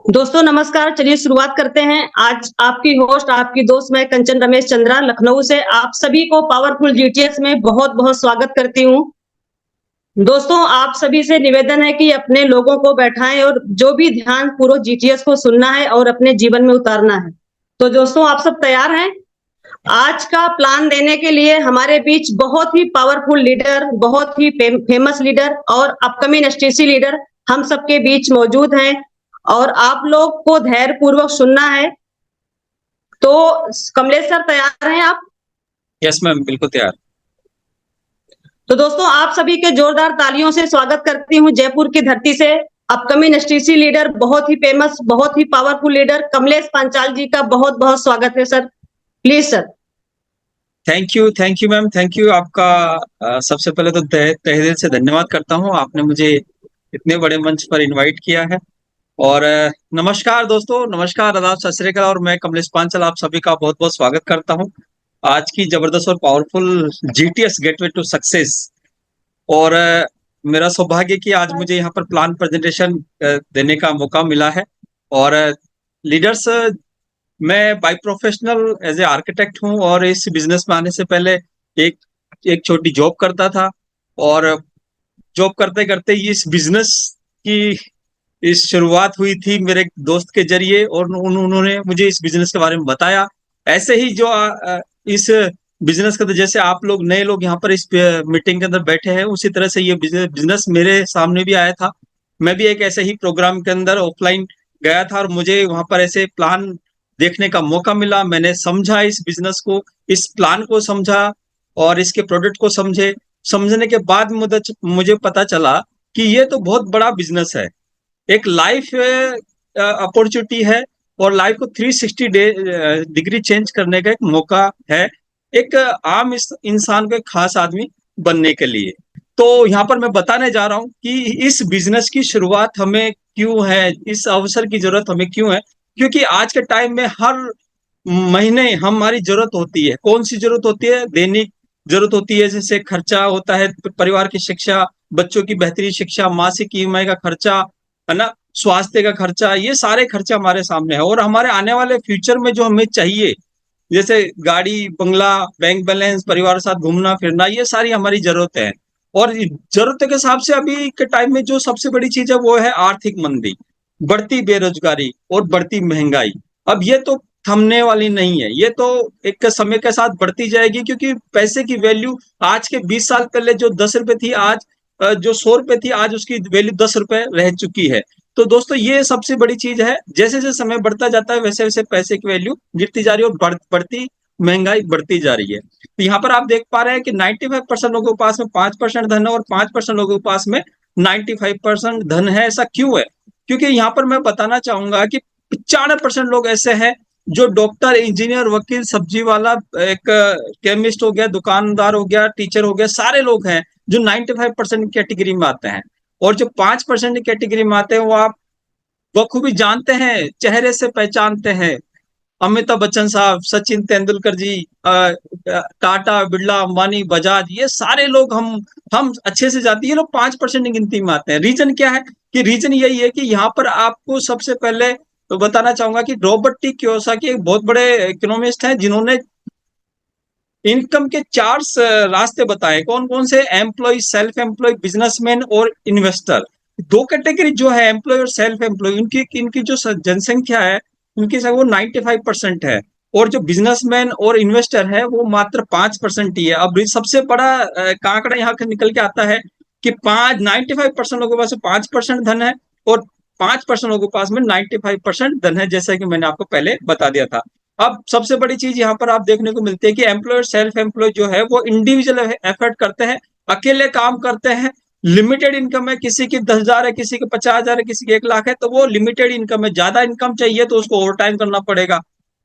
दोस्तों नमस्कार। चलिए शुरुआत करते हैं। आज आपकी होस्ट, आपकी दोस्त मैं कंचन रमेश चंद्रा लखनऊ से आप सभी को पावरफुल जीटीएस में बहुत-बहुत स्वागत करती हूँ। दोस्तों आप सभी से निवेदन है कि अपने लोगों को बैठाएँ और जो भी ध्यानपूर्वक जीटीएस को सुनना है और अपने जीवन में उतारना है। तो दोस्तों आप सब तैयार हैं? आज का प्लान देने के लिए हमारे बीच बहुत ही पावरफुल लीडर, बहुत ही फेमस लीडर और अपकमिंग एसटीसी लीडर हम सबके बीच मौजूद हैं और आप लोग को धैर्य पूर्वक सुनना है। तो कमलेश सर तैयार हैं आप? यस मैम, बिल्कुल तैयार। तो दोस्तों आप सभी के जोरदार तालियों से स्वागत करती हूँ जयपुर की धरती से अपकमिंग एसटीसी लीडर, बहुत ही फेमस, बहुत ही पावरफुल लीडर कमलेश पांचाल जी का बहुत-बहुत स्वागत है sir. Please sir. Thank you ma'am, thank you आपका। सबसे पहले तो तहे दिल से धन्यवाद करता हूँ, आपने मुझे इतने बड़े मंच पर इनवाइट किया है। और नमस्कार दोस्तों, नमस्कार, आदाब, सत श्री अकाल। और मैं कमलेश पांचाल आप सभी का बहुत बहुत स्वागत करता हूँ आज की जबरदस्त और powerful GTS gateway to success. और मेरा सौभाग्य कि आज मुझे यहाँ पर प्लान प्रेजेंटेशन देने का मौका मिला है। और लीडर्स, मैं by professional as a architect हूँ और इस बिजनेस में आने से पहले एक एक छोटी जॉब करता था। और जॉब करते करते इस बिजनेस की इस शुरुआत हुई थी मेरे दोस्त के जरिए और उन्होंने मुझे इस बिजनेस के बारे में बताया। ऐसे ही जो इस बिजनेस के, जैसे आप लोग नए लोग यहाँ पर इस मीटिंग के अंदर बैठे हैं, उसी तरह से ये बिजनेस मेरे सामने भी आया था। मैं भी एक ऐसे ही प्रोग्राम के अंदर ऑफलाइन गया था और मुझे वहां पर ऐसे प्लान देखने का मौका मिला। मैंने समझा इस बिजनेस को, इस प्लान को समझा और इसके प्रोडक्ट को समझने के बाद मुझे पता चला कि ये तो बहुत बड़ा बिजनेस है, एक लाइफ अपॉर्चुनिटी है और लाइफ को 360 डिग्री चेंज करने का एक मौका है, एक आम इंसान को एक खास आदमी बनने के लिए। तो यहाँ पर मैं बताने जा रहा हूँ कि इस बिजनेस की शुरुआत हमें क्यों है, इस अवसर की जरूरत हमें क्यों है। क्योंकि आज के टाइम में हर महीने हमारी जरूरत होती है। कौन सी जरूरत होती है? दैनिक जरूरत होती है, जैसे खर्चा होता है, परिवार की शिक्षा, बच्चों की बेहतरीन शिक्षा, मासिक ईएमआई का खर्चा, है ना, स्वास्थ्य का खर्चा, ये सारे खर्चे हमारे सामने है। और हमारे आने वाले फ्यूचर में जो हमें चाहिए, जैसे गाड़ी, बंगला, बैंक बैलेंस, परिवार के साथ घूमना फिरना, ये सारी हमारी जरूरत है। और जरूरत के हिसाब से अभी के टाइम में जो सबसे बड़ी चीज है वो है आर्थिक मंदी, बढ़ती बेरोजगारी और बढ़ती महंगाई। अब ये तो थमने वाली नहीं है, ये तो एक समय के साथ बढ़ती जाएगी। क्योंकि पैसे की वैल्यू आज के 20 साल पहले जो 10 रुपए थी, आज जो 100 रुपए थी, आज उसकी वैल्यू 10 रुपए रह चुकी है। तो दोस्तों ये सबसे बड़ी चीज है। जैसे जैसे समय बढ़ता जाता है वैसे वैसे पैसे की वैल्यू गिरती जा रही है और बढ़ती महंगाई बढ़ती जा रही है। तो यहाँ पर आप देख पा रहे हैं कि 95% लोगों के पास में 5% धन है और 5% लोगों के पास में 95% धन है। ऐसा क्यों है? क्योंकि यहाँ पर मैं बताना चाहूंगा कि 95% लोग ऐसे हैं जो डॉक्टर, इंजीनियर, वकील, सब्जी वाला, एक केमिस्ट हो गया, दुकानदार हो गया, टीचर हो गया, सारे लोग हैं जो 95% कैटेगरी में आते हैं। और जो 5% कैटेगरी में आते हैं वो आप बखूबी जानते हैं, चेहरे से पहचानते हैं। अमिताभ बच्चन साहब, सचिन तेंदुलकर जी, टाटा, बिरला, अंबानी, बजाज, ये सारे लोग हम अच्छे से जानते हैं। ये लोग 5% की गिनती में आते हैं। रीजन क्या है? कि रीजन यही है कि यहाँ पर आपको सबसे पहले तो बताना चाहूंगा कि रॉबर्ट टी कियोसाकी एक बहुत बड़े इकोनॉमिस्ट हैं जिन्होंने इनकम के चार रास्ते बताए। कौन कौन से? एम्प्लॉय, सेल्फ एम्प्लॉय, बिजनेसमैन और इन्वेस्टर। दो कैटेगरी जो है, एम्प्लॉय और सेल्फ एम्प्लॉय, इनकी इनकी जो जनसंख्या है उनकी संख्या वो 95% है। और जो बिजनेसमैन और इन्वेस्टर है वो मात्र 5% ही है। अब सबसे बड़ा कांकड़ा यहाँ निकल के आता है कि 95% लोगों के पास 5% धन है और 5% लोगों के पास में 95% धन है, जैसा कि मैंने आपको पहले बता दिया था। अब सबसे बड़ी चीज यहाँ पर आप देखने को मिलती है कि एम्प्लॉय, सेल्फ एम्प्लॉय जो है वो इंडिविजुअल एफर्ट करते हैं, अकेले काम करते हैं। लिमिटेड इनकम है, किसी की 10,000 है, किसी की 50,000 है, किसी की 1 लाख है, तो वो लिमिटेड इनकम है। ज्यादा इनकम चाहिए तो उसको ओवर टाइम करना पड़ेगा,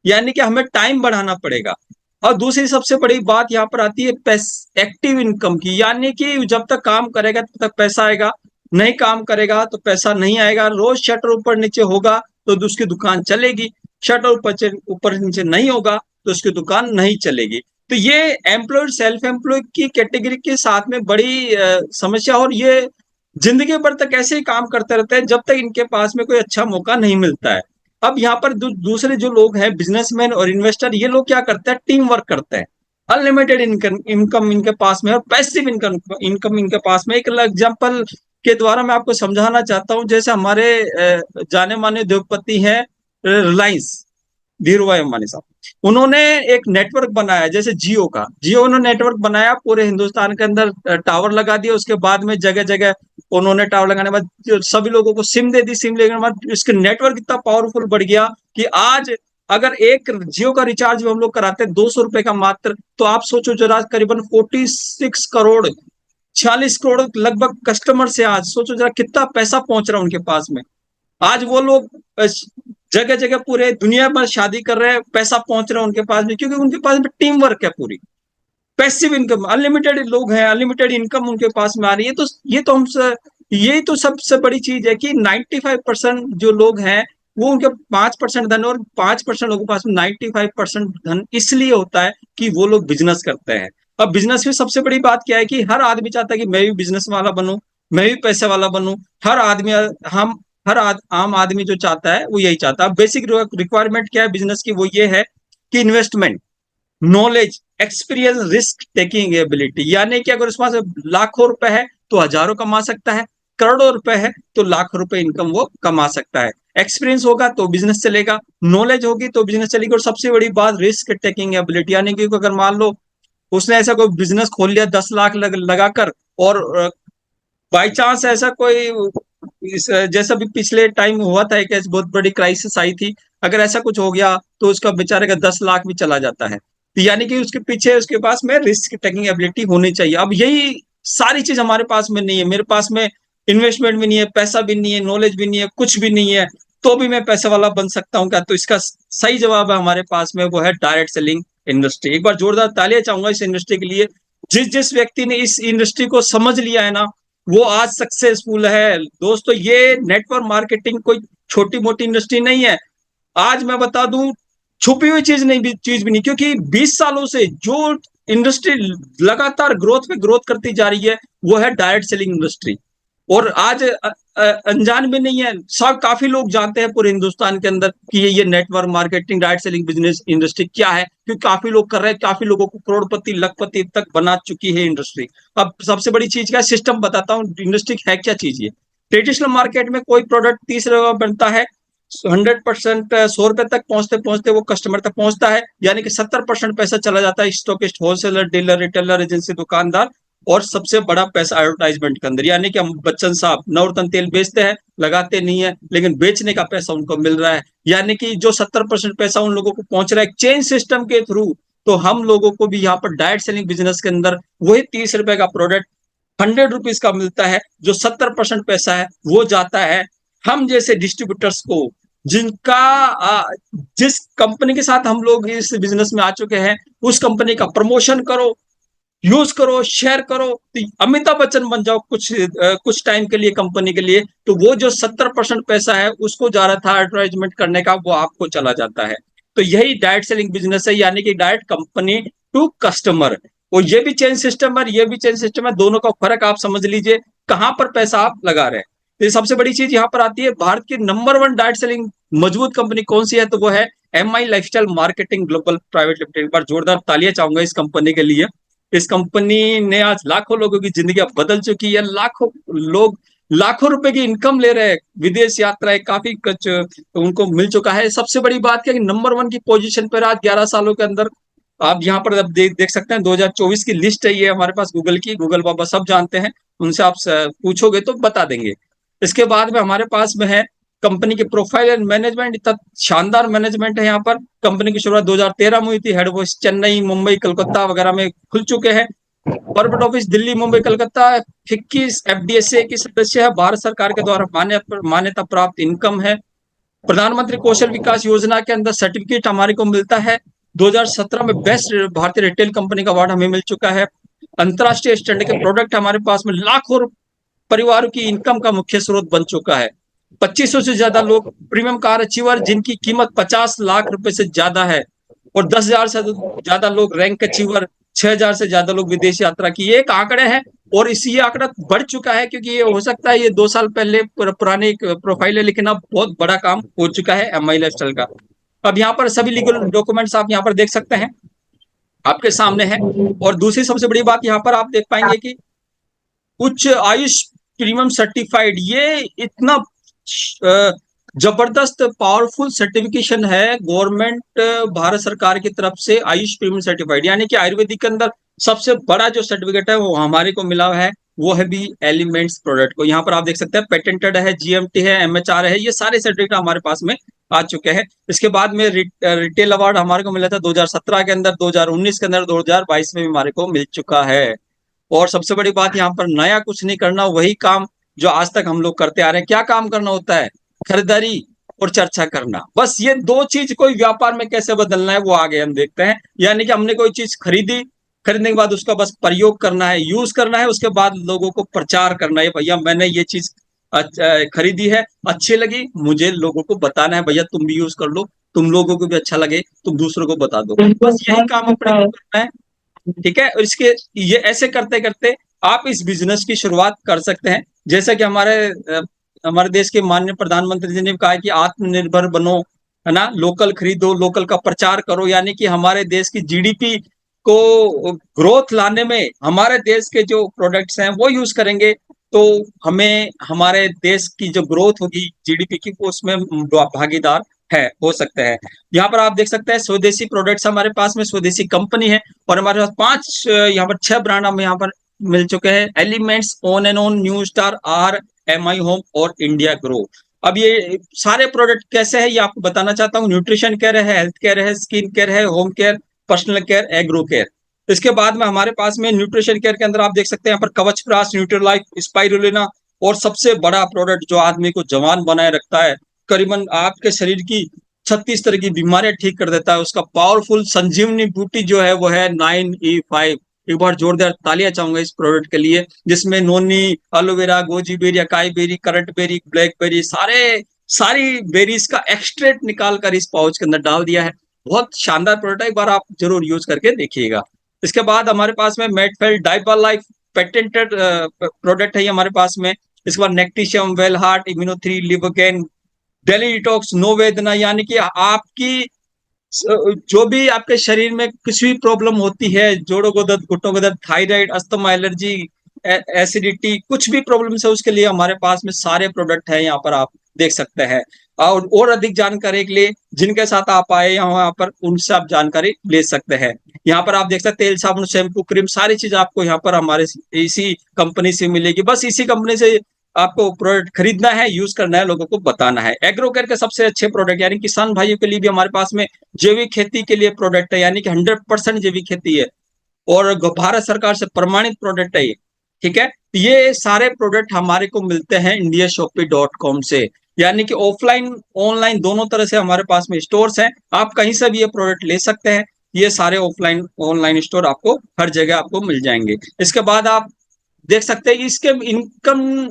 यानी कि हमें टाइम बढ़ाना पड़ेगा। और दूसरी सबसे बड़ी बात यहाँ पर आती है एक्टिव इनकम की, यानी कि जब तक काम करेगा तब तक पैसा आएगा, नहीं काम करेगा तो पैसा नहीं आएगा। रोज शटर ऊपर नीचे होगा तो उसकी दुकान चलेगी, शटर ऊपर नीचे नहीं होगा तो उसकी दुकान नहीं चलेगी। तो ये एम्प्लॉय, सेल्फ एम्प्लॉय की कैटेगरी के साथ में बड़ी समस्या। और ये जिंदगी भर तक ऐसे ही काम करते रहते हैं जब तक इनके पास में कोई अच्छा मौका नहीं मिलता है। अब यहाँ पर दूसरे जो लोग हैं, बिजनेसमैन और इन्वेस्टर, ये लोग क्या करते हैं, टीम वर्क करते हैं। अनलिमिटेड इनकम इनकम इनके पास में, और पैसिव इनकम इनकम इनके पास में। एक एग्जांपल के द्वारा मैं आपको समझाना चाहता हूँ। जैसे हमारे जाने माने उद्योगपति हैं रिलायंस, धीरू भाई अंबानी साहब, उन्होंने एक नेटवर्क बनाया, जैसे जियो ने नेटवर्क बनाया, पूरे हिंदुस्तान के अंदर टावर लगा दिया। उसके बाद में जगह जगह उन्होंने टावर लगाने के बाद सभी लोगों को सिम दे दी। सिम लेने के बाद इसके नेटवर्क इतना पावरफुल बढ़ गया कि आज अगर एक जियो का रिचार्ज हम लोग कराते हैं 200 रुपए का मात्र, तो आप सोचो जरा, करीबन 46 करोड़, 46 करोड़ लगभग कस्टमर से, आज सोचो जरा कितना पैसा पहुंच रहा है उनके पास में। आज वो लोग जगह जगह पूरे दुनिया में शादी कर रहे हैं, पैसा पहुंच रहा है उनके पास में, क्योंकि उनके पास में टीम वर्क है पूरी। पैसिव इनकम, अनलिमिटेड लोग हैं, अनलिमिटेड इनकम उनके पास में आ रही है। तो ये तो सबसे बड़ी चीज है कि 95% जो लोग हैं वो उनके 5% धन, और 5% लोगों के पास में 95% धन इसलिए होता है कि वो लोग बिजनेस करते हैं। अब बिजनेस में सबसे बड़ी बात क्या है कि हर आदमी चाहता है कि मैं भी बिजनेस वाला बनूं, मैं भी पैसे वाला बनूं। हर आदमी, हम आम आदमी जो चाहता है वो यही चाहता है। बेसिक रिक्वायरमेंट क्या है बिजनेस की, वो ये है कि investment, knowledge, experience, risk taking ability. यानी कि अगर उसके पास लाखों रुपए है तो हजारों कमा सकता है, करोड़ों रुपए है तो लाखों रुपए इनकम वो कमा सकता है। एक्सपीरियंस होगा तो बिजनेस चलेगा, नॉलेज होगी तो बिजनेस चलेगी, और सबसे बड़ी बात रिस्क टेकिंग एबिलिटी। यानी कि अगर मान लो उसने ऐसा कोई बिजनेस खोल लिया 10 लाख लगाकर, और बाई चांस ऐसा कोई जैसा भी पिछले टाइम हुआ था, एक ऐसी बहुत बड़ी क्राइसिस आई थी, अगर ऐसा कुछ हो गया तो उसका बेचारे का 10 लाख भी चला जाता है। तो यानी कि उसके पीछे उसके पास में रिस्क टेकिंग एबिलिटी होनी चाहिए। अब यही सारी चीज हमारे पास में नहीं है। मेरे पास में इन्वेस्टमेंट भी नहीं है, पैसा भी नहीं है, नॉलेज भी नहीं है, कुछ भी नहीं है, तो भी मैं पैसे वाला बन सकता हूँ क्या? तो इसका सही जवाब है हमारे पास में, वो है डायरेक्ट सेलिंग इंडस्ट्री। एक बार जोरदार तालियां चाहूंगा इस इंडस्ट्री के लिए। जिस जिस व्यक्ति ने इस इंडस्ट्री को समझ लिया है ना, वो आज सक्सेसफुल है। दोस्तों, ये नेटवर्क मार्केटिंग कोई छोटी मोटी इंडस्ट्री नहीं है। आज मैं बता दूं, छुपी हुई चीज भी नहीं, क्योंकि 20 सालों से जो इंडस्ट्री लगातार ग्रोथ पे ग्रोथ करती जा रही है वो है डायरेक्ट सेलिंग इंडस्ट्री। और आज अनजान भी नहीं है, सब काफी लोग जानते हैं पूरे हिंदुस्तान के अंदर कि ये network marketing direct selling business industry क्या है, क्योंकि काफी लोग कर रहे हैं, काफी लोगों को करोड़पति लखपति तक बना चुकी है इंडस्ट्री। अब सबसे बड़ी चीज क्या, सिस्टम बताता हूँ इंडस्ट्री है क्या चीज। ये ट्रेडिशनल मार्केट में कोई प्रोडक्ट 30 रुपए का बनता है, 100% 100 रुपए तक पहुंचते पहुंचते वो कस्टमर तक पहुंचता है, यानी कि 70% पैसा चला जाता है stockist, wholesaler, dealer, retailer, agency, दुकानदार, और सबसे बड़ा पैसा एडवर्टाइजमेंट के अंदर। यानी कि हम बच्चन साहब नवरत्न तेल बेचते हैं, लगाते नहीं है, लेकिन बेचने का पैसा उनको मिल रहा है। यानी कि जो 70% पैसा उन लोगों को पहुंच रहा है चेन सिस्टम के थ्रू, तो हम लोगों को भी यहाँ पर डायरेक्ट सेलिंग बिजनेस के अंदर वही 30 रुपए का प्रोडक्ट 100 रुपीज का मिलता है। जो 70% पैसा है वो जाता है हम जैसे डिस्ट्रीब्यूटर्स को, जिनका जिस कंपनी के साथ हम लोग इस बिजनेस में आ चुके हैं, उस कंपनी का प्रमोशन करो, यूज करो, शेयर करो, तो अमिताभ बच्चन बन जाओ कुछ टाइम के लिए कंपनी के लिए। तो वो जो 70% पैसा है उसको जा रहा था एडवर्टाइजमेंट करने का, वो आपको चला जाता है। तो यही डायरेक्ट सेलिंग बिजनेस है, यानी कि डायरेक्ट कंपनी टू कस्टमर। और ये भी चेन सिस्टम है, ये भी चेन सिस्टम है, दोनों का फर्क आप समझ लीजिए कहां पर पैसा आप लगा रहे हैं। तो सबसे बड़ी चीज यहाँ पर आती है, भारत की नंबर 1 डायरेक्ट सेलिंग मजबूत कंपनी कौन सी है, तो वो है MI lifestyle marketing global private limited. एक बार जोरदार तालियां चाहूंगा इस कंपनी के लिए। इस कंपनी ने आज लाखों लोगों की जिंदगी बदल चुकी है। लाखों लोग लाखों रुपए की इनकम ले रहे हैं, विदेश यात्राएं काफी कुछ उनको मिल चुका है। सबसे बड़ी बात क्या है कि नंबर 1 की पोजीशन पर आज 11 सालों के अंदर आप यहाँ पर अब देख सकते हैं। 2024 की लिस्ट है ये हमारे पास, गूगल की, गूगल बाबा सब जानते हैं, उनसे आप पूछोगे तो बता देंगे। इसके बाद में हमारे पास में है कंपनी के प्रोफाइल एंड मैनेजमेंट। इतना शानदार मैनेजमेंट है यहाँ पर। कंपनी की शुरुआत 2013 में हुई थी, हेड ऑफिस चेन्नई, मुंबई, कलकत्ता वगैरह में खुल चुके हैं। Corporate office Delhi, Mumbai, Calcutta. 21 FDSA की सदस्य है, भारत सरकार के द्वारा मान्यता प्राप्त इनकम है। प्रधानमंत्री कौशल विकास योजना के अंदर सर्टिफिकेट हमारे को मिलता है। 2017 में बेस्ट भारतीय रिटेल कंपनी का अवार्ड हमें मिल चुका है। अंतरराष्ट्रीय स्टैंडर्ड के प्रोडक्ट हमारे पास में लाखों परिवारों की इनकम का मुख्य स्रोत बन चुका है। 2500 से ज्यादा लोग प्रीमियम कार अचीवर जिनकी कीमत 50 लाख रुपए से ज्यादा है, और 10,000 से ज्यादा लोग रैंक अचीवर, 6,000 से ज्यादा लोग विदेश यात्रा की। एक आंकड़े हैं और इसी ये आंकड़ा बढ़ चुका है, क्योंकि ये हो सकता है ये 2 साल पहले पुरानी एक प्रोफाइल है, लेकिन अब बहुत बड़ा काम हो चुका है एमआई लाइफस्टाइल का। अब यहाँ पर सभी लीगल डॉक्यूमेंट्स आप यहाँ पर देख सकते हैं, आपके सामने है। और दूसरी सबसे बड़ी बात यहाँ पर आप देख पाएंगे कि उच्च आयुष प्रीमियम सर्टिफाइड, ये इतना जबरदस्त पावरफुल सर्टिफिकेशन है गवर्नमेंट भारत सरकार की तरफ से, आयुष प्रीमियम सर्टिफाइड, यानी कि आयुर्वेदिक के अंदर सबसे बड़ा जो सर्टिफिकेट है वो हमारे को मिला है, वो है भी एलिमेंट्स प्रोडक्ट को। यहाँ पर आप देख सकते हैं पेटेंटेड है, जीएमटी है, एमएचआर है, ये सारे सर्टिफिकेट हमारे पास में आ चुके हैं। इसके बाद में रिटेल अवार्ड हमारे को मिला था 2017 के अंदर, 2019 के अंदर, 2022 में भी हमारे को मिल चुका है। और सबसे बड़ी बात यहाँ पर नया कुछ नहीं करना, वही काम जो आज तक हम लोग करते आ रहे हैं। क्या काम करना होता है? खरीदारी और चर्चा करना, बस ये 2 चीज कोई व्यापार में कैसे बदलना है वो आगे हम देखते हैं। यानी कि हमने कोई चीज खरीदी, खरीदने के बाद उसका बस प्रयोग करना है, यूज करना है, उसके बाद लोगों को प्रचार करना है, भैया मैंने ये चीज खरीदी है, अच्छी लगी, मुझे लोगों को बताना है, भैया तुम भी यूज कर लो, तुम लोगों को भी अच्छा लगे, तुम दूसरों को बता दो, बस यही काम अपने को करना है। ठीक है, और इसके ये ऐसे करते करते आप इस बिजनेस की शुरुआत कर सकते हैं। जैसा कि हमारे देश के माननीय प्रधानमंत्री जी ने कहा है कि आत्मनिर्भर बनो, है ना, लोकल खरीदो, लोकल का प्रचार करो, यानी कि हमारे देश की जीडीपी को ग्रोथ लाने में हमारे देश के जो प्रोडक्ट्स हैं वो यूज करेंगे, तो हमें हमारे देश की जो ग्रोथ होगी जीडीपी की, उसमें भागीदार है हो सकते हैं। यहाँ पर आप देख सकते हैं स्वदेशी प्रोडक्ट्स हमारे पास में, स्वदेशी कंपनी है, और हमारे पास 5 यहाँ पर 6 ब्रांड हमें यहाँ पर मिल चुके हैं। Elements, on and on, new star, R, MI home और इंडिया ग्रो। अब ये सारे प्रोडक्ट कैसे है ये आपको बताना चाहता हूँ। न्यूट्रिशन केयर है, हेल्थ केयर है, स्किन केयर है, home care, personal care, agro care. इसके बाद में हमारे पास में न्यूट्रिशन केयर के अंदर आप देख सकते हैं यहाँ पर कवच प्राश, न्यूट्रीलाइफ, स्पाइरुलिना, और सबसे बड़ा प्रोडक्ट जो आदमी को जवान बनाए रखता है, करीबन आपके शरीर की 36 तरह की बीमारियां ठीक कर देता है, उसका पावरफुल संजीवनी बूटी जो है वो है 9E5। एक बार जोरदार तालियां चाहूंगा इस प्रोडक्ट के लिए, जिसमें noni, aloe vera, goji berry, acai berry, currant berry, blackberry, सारी बेरीज का एक्सट्रैक्ट निकाल कर इस पाउच के अंदर डाल दिया है। बहुत शानदार प्रोडक्ट है, एक बार आप जरूर यूज करके देखिएगा। इसके बाद हमारे पास में मेडफेल डाइबा लाइफ, पेटेंटेड प्रोडक्ट है ये हमारे पास में। इसके बाद नेक्टिशियम, वेल हार्ट, इम्यूनो3, लिवोगेन, डेली डिटॉक्स, नो वेदना, यानी कि आपकी जो भी आपके शरीर में कुछ भी प्रॉब्लम होती है, जोड़ों को दर्द, घुटनों को दर्द, थायराइड, अस्थमा, एलर्जी, एसिडिटी, कुछ भी प्रॉब्लम है उसके लिए हमारे पास में सारे प्रोडक्ट है, यहाँ पर आप देख सकते हैं। और अधिक जानकारी के लिए जिनके साथ आप आए यहाँ पर उनसे आप जानकारी ले सकते हैं। यहाँ पर आप देख सकते हैं तेल, साबुन, शैम्पू, क्रीम, सारी चीज आपको यहाँ पर हमारे इसी कंपनी से मिलेगी। बस इसी कंपनी से आपको प्रोडक्ट खरीदना है, यूज करना है, लोगों को बताना है। एग्रो केयर के सबसे अच्छे प्रोडक्ट, यानी किसान भाइयों के लिए भी हमारे पास में जैविक खेती के लिए प्रोडक्ट है, यानी कि 100% जैविक खेती है, और भारत सरकार से प्रमाणित प्रोडक्ट है ये। ठीक है, ये सारे प्रोडक्ट हमारे को मिलते हैं indiashopee.com से, यानी कि ऑफलाइन ऑनलाइन दोनों तरह से हमारे पास में स्टोर्स हैं, आप कहीं से भी ये प्रोडक्ट ले सकते हैं। ये सारे ऑफलाइन ऑनलाइन स्टोर आपको हर जगह आपको मिल जाएंगे। इसके बाद आप देख सकते हैं इसके इनकम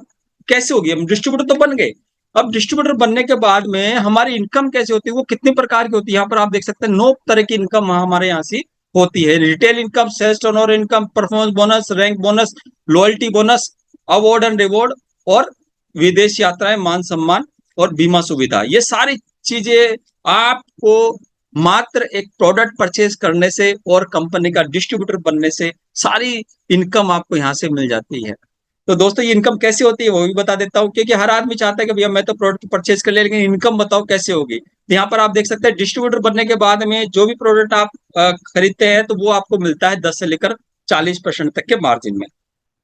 कैसे होगी। हम डिस्ट्रीब्यूटर तो बन गए, अब डिस्ट्रीब्यूटर बनने के बाद में हमारी इनकम कैसे होती है, वो कितने प्रकार की होती है। यहाँ पर आप देख सकते हैं 9 तरह की इनकम हमारे यहाँ से होती है। Retail income, sales turnover income, performance bonus, rank bonus, loyalty bonus, award and reward, और विदेश यात्राएं, मान सम्मान और बीमा सुविधा। ये सारी चीजें आपको मात्र एक प्रोडक्ट परचेज करने से और कंपनी का डिस्ट्रीब्यूटर बनने से सारी इनकम आपको यहाँ से मिल जाती है। तो दोस्तों ये इनकम कैसे होती है वो भी बता देता हूँ, क्योंकि हर आदमी चाहता है कि भैया मैं तो प्रोडक्ट परचेज कर ले, लेकिन इनकम बताओ कैसे होगी। तो यहाँ पर आप देख सकते हैं डिस्ट्रीब्यूटर बनने के बाद में जो भी प्रोडक्ट आप खरीदते हैं तो वो आपको मिलता है 10 से लेकर 40% तक के मार्जिन में।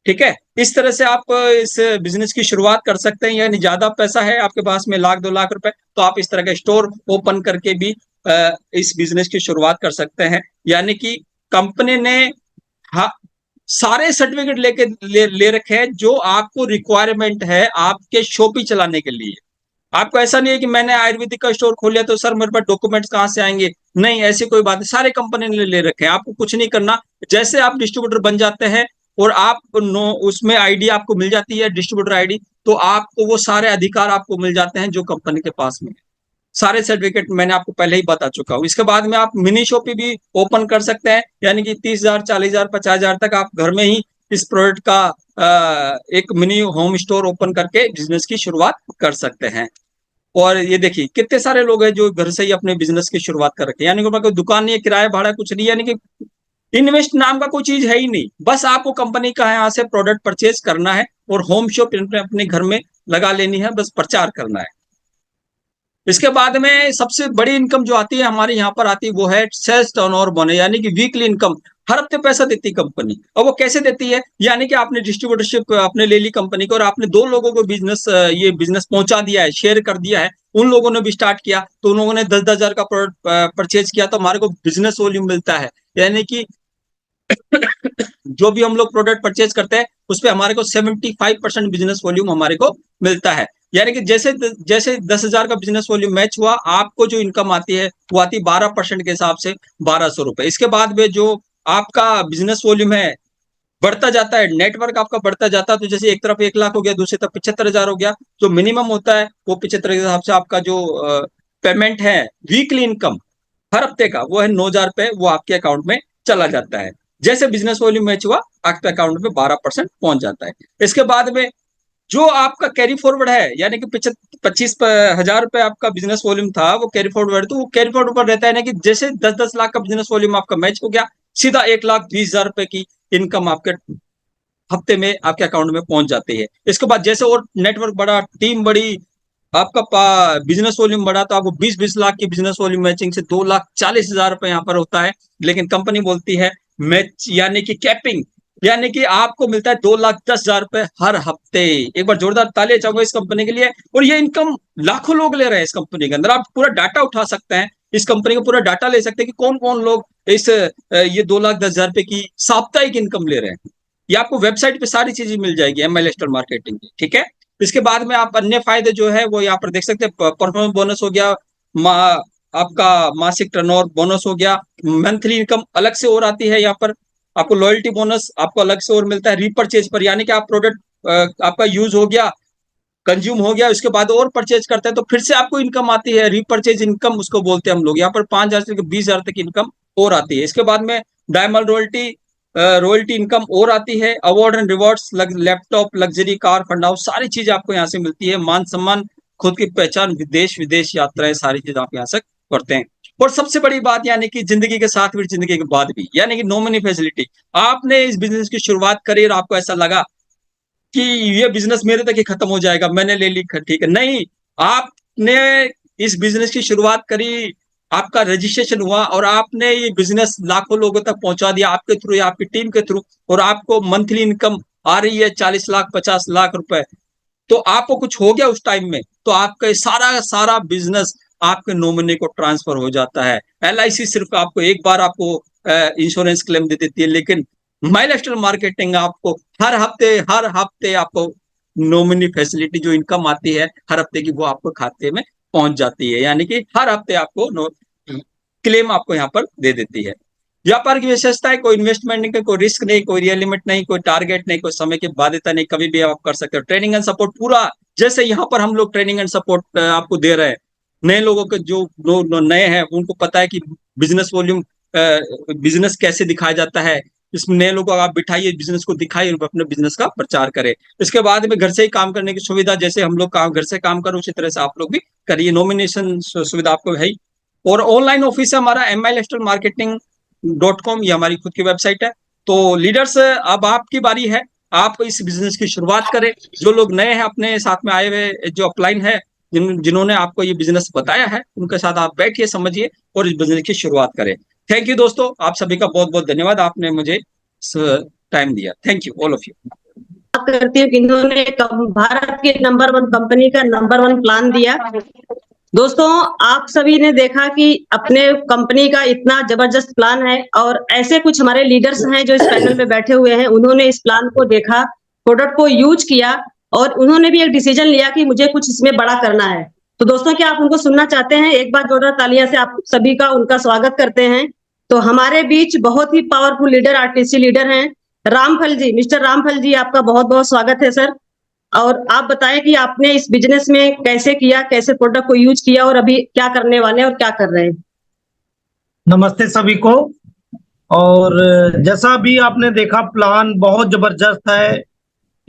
ठीक है, इस तरह से आप इस बिजनेस की शुरुआत कर सकते हैं। यानी ज्यादा पैसा है आपके पास में, 1-2 लाख रुपए, तो आप इस तरह का स्टोर ओपन करके भी इस बिजनेस की शुरुआत कर सकते हैं। यानी कि कंपनी ने सारे सर्टिफिकेट ले रखे हैं जो आपको रिक्वायरमेंट है आपके शॉपी चलाने के लिए। आपको ऐसा नहीं है कि मैंने आयुर्वेदिक का स्टोर खोल लिया तो सर मेरे पास डॉक्यूमेंट्स कहाँ से आएंगे, नहीं ऐसी कोई बात नहीं, सारे कंपनी ने ले रखे हैं, आपको कुछ नहीं करना। जैसे आप डिस्ट्रीब्यूटर बन जाते हैं और आप उसमें आईडी आपको मिल जाती है, डिस्ट्रीब्यूटर आईडी, तो आपको वो सारे अधिकार आपको मिल जाते हैं जो कंपनी के पास में। सारे सर्टिफिकेट मैंने आपको पहले ही बता चुका हूँ। इसके बाद में आप मिनी शॉपी भी ओपन कर सकते हैं, यानी कि 30,000, 40,000, 50,000 तक आप घर में ही इस प्रोडक्ट का एक मिनी होम स्टोर ओपन करके बिजनेस की शुरुआत कर सकते हैं। और ये देखिए कितने सारे लोग हैं जो घर से ही अपने बिजनेस की शुरुआत कर रखे हैं, यानी कि कोई दुकान नहीं है, किराया भाड़ा कुछ नहीं, यानी कि इन्वेस्ट नाम का कोई चीज है ही नहीं, बस आपको कंपनी का यहाँ से प्रोडक्ट परचेज करना है और होम शॉप अपने घर में लगा लेनी है, बस प्रचार करना है। इसके बाद में सबसे बड़ी इनकम जो आती है हमारे यहाँ पर आती है वो है सेल्स टर्नओवर बोनस, यानी कि वीकली इनकम। हर हफ्ते पैसा देती है कंपनी, और वो कैसे देती है, यानी कि आपने डिस्ट्रीब्यूटरशिप आपने ले ली कंपनी को और आपने 2 लोगों को ये बिजनेस पहुंचा दिया है, शेयर कर दिया है, उन लोगों ने भी स्टार्ट किया तो उन लोगों ने 10-10 हजार का प्रोडक्ट परचेज किया तो हमारे को बिजनेस वॉल्यूम मिलता है। यानी कि जो भी हम लोग प्रोडक्ट परचेज करते हैं उस पर हमारे को 75% बिजनेस वॉल्यूम हमारे को मिलता है। यानी कि जैसे जैसे 10,000 का बिजनेस वॉल्यूम मैच हुआ, आपको जो इनकम आती है वो आती है 12% के हिसाब से 1200 रुपए। इसके बाद में जो आपका बिजनेस वॉल्यूम है बढ़ता जाता है, नेटवर्क आपका बढ़ता जाता है, तो जैसे एक तरफ 1 लाख हो गया, दूसरी तरफ 75,000 हो गया, जो मिनिमम होता है वो 75 के हिसाब से आपका जो पेमेंट है वीकली इनकम हर हफ्ते का वो है 9,000 रुपए, वो आपके अकाउंट में चला जाता है। जैसे बिजनेस वॉल्यूम मैच हुआ आपके अकाउंट में 12% पहुंच जाता है। इसके बाद में जो आपका कैरी फॉरवर्ड है, यानी कि 25,000 रुपए आपका बिजनेस वॉल्यूम था, वो कैरी फॉरवर्ड, तो वो कैरी फॉरवर्ड पर रहता है ना कि जैसे 10-10 लाख का बिजनेस वॉल्यूम आपका मैच हो गया, सीधा 1,20,000 रुपए की इनकम आपके हफ्ते में आपके अकाउंट में पहुंच जाती है। इसके बाद जैसे और नेटवर्क बढ़ा, टीम बढ़ी, आपका बिजनेस वॉल्यूम बढ़ा, तो आपको 20-20 लाख की बिजनेस वॉल्यूम मैचिंग से 2,40,000 रुपए यहाँ पर होता है। लेकिन कंपनी बोलती है मैच, यानी कि कैपिंग, यानी कि आपको मिलता है 2,10,000 रुपए हर हफ्ते। एक बार जोरदार तालियां चाहूंगा इस कंपनी के लिए। और ये इनकम लाखों लोग ले रहे हैं इस कंपनी के अंदर। आप पूरा डाटा उठा सकते हैं, इस कंपनी का पूरा डाटा ले सकते हैं कि कौन कौन लोग इस ये 2,10,000 रुपए की साप्ताहिक इनकम ले रहे हैं। ये आपको वेबसाइट पे सारी चीजें मिल जाएगी एमआई लाइफस्टाइल मार्केटिंग की, ठीक है। इसके बाद में आप अन्य फायदे जो है वो यहाँ पर देख सकते हैं। परफॉर्मेंस बोनस हो गया, आपका मासिक टर्नओवर बोनस हो गया, मंथली इनकम अलग से और आती है यहाँ पर। आपको लॉयल्टी बोनस आपको अलग से और मिलता है रीपरचेज पर, यानी कि आप प्रोडक्ट आपका यूज हो गया, कंज्यूम हो गया, उसके बाद और परचेज करते हैं तो फिर से आपको इनकम आती है, रीपरचेज इनकम उसको बोलते हैं हम लोग। यहाँ पर 5,000 से 20,000 तक इनकम और आती है। इसके बाद में डायमंड रॉयल्टी इनकम और आती है। Award and rewards, laptop, luxury car, fund house, सारी चीज आपको यहाँ से मिलती है। मान सम्मान, खुद की पहचान, विदेश विदेश यात्राएं, सारी चीज आप यहाँ से करते हैं। और सबसे बड़ी बात यानी कि जिंदगी के साथ भी जिंदगी के बाद भी, यानी कि नॉमिनी फैसिलिटी। आपने इस बिजनेस की शुरुआत करी और आपको ऐसा लगा कि ये बिजनेस मेरे तक ही खत्म हो जाएगा, मैंने ले ली, ठीक है, नहीं। आपने इस बिजनेस की शुरुआत करी, आपका रजिस्ट्रेशन हुआ और आपने ये बिजनेस लाखों लोगों तक पहुंचा दिया आपके थ्रू या आपकी टीम के थ्रू, और आपको मंथली इनकम आ रही है 40 लाख 50 लाख रुपए, तो आपको कुछ हो गया उस टाइम में, तो आपका सारा सारा बिजनेस आपके नॉमिनी को ट्रांसफर हो जाता है। एलआईसी सिर्फ आपको एक बार आपको इंश्योरेंस क्लेम दे देती है, लेकिन माई लाइफस्टाइल मार्केटिंग आपको हर हफ्ते आपको नॉमिनी फैसिलिटी, जो इनकम आती है हर हफ्ते की, वो आपको खाते में पहुंच जाती है। यानी कि हर हफ्ते आपको क्लेम आपको यहाँ पर दे देती है। व्यापार की विशेषता है, कोई इन्वेस्टमेंट नहीं, कोई रिस्क नहीं, कोई रियल लिमिट नहीं, कोई टारगेट नहीं, कोई समय की बाध्यता नहीं, कभी भी आप कर सकते हो। ट्रेनिंग एंड सपोर्ट पूरा, जैसे यहाँ पर हम लोग ट्रेनिंग एंड सपोर्ट आपको दे रहे हैं। नए लोगों के जो नए हैं उनको पता है कि बिजनेस वॉल्यूम, बिजनेस कैसे दिखाया जाता है, इसमें नए लोगों को आप बिठाइए, बिजनेस को दिखाइए, अपने बिजनेस का प्रचार करें। इसके बाद में घर से ही काम करने की सुविधा, जैसे हम लोग घर से काम करो उसी तरह से आप लोग भी करिए। नॉमिनेशन सुविधा आपको है ही। और ऑनलाइन ऑफिस है हमारा MILifestyleMarketing.com, ये हमारी खुद की वेबसाइट है। तो लीडर्स अब आपकी बारी है, आप इस बिजनेस की शुरुआत करें। जो लोग नए हैं अपने साथ में आए हुए जो अपलाइन है, जिन्होंने आपको ये बिजनेस बताया है, उनके साथ आप बैठिए, समझिए और इस बिजनेस की शुरुआत करें। थैंक यू दोस्तों, आप सभी का बहुत बहुत धन्यवाद, आपने मुझे टाइम दिया। Thank you all of you. बात करती हूँ कि इन्होंने भारत की नंबर 1 कंपनी का नंबर 1 प्लान दिया। दोस्तों, आप सभी ने देखा कि अपने कंपनी का इतना जबरदस्त प्लान है, और ऐसे कुछ हमारे लीडर्स हैं जो इस पैनल में बैठे हुए हैं, उन्होंने इस प्लान को देखा, प्रोडक्ट को यूज किया, और उन्होंने भी एक डिसीजन लिया कि मुझे कुछ इसमें बड़ा करना है। तो दोस्तों, क्या आप उनको सुनना चाहते हैं? एक बार जोरदार तालियां से आप सभी का उनका स्वागत करते हैं। तो हमारे बीच बहुत ही पावरफुल लीडर, आरटीसी लीडर हैं रामफल जी। मिस्टर रामफल जी, आपका बहुत बहुत स्वागत है सर। और आप बताएं कि आपने इस बिजनेस में कैसे किया, कैसे प्रोडक्ट को यूज किया, और अभी क्या करने वाले हैं और क्या कर रहे हैं। नमस्ते सभी को। और जैसा भी आपने देखा, प्लान बहुत जबरदस्त है।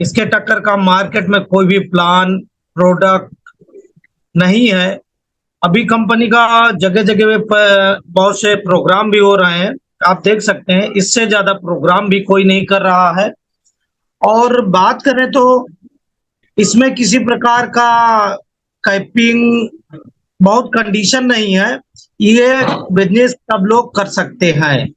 इसके टक्कर का मार्केट में कोई भी प्लान प्रोडक्ट नहीं है। अभी कंपनी का जगह जगह पे बहुत से प्रोग्राम भी हो रहे हैं, आप देख सकते हैं। इससे ज्यादा प्रोग्राम भी कोई नहीं कर रहा है। और बात करें तो इसमें किसी प्रकार का कैपिंग बहुत कंडीशन नहीं है। ये बिजनेस सब लोग कर सकते हैं,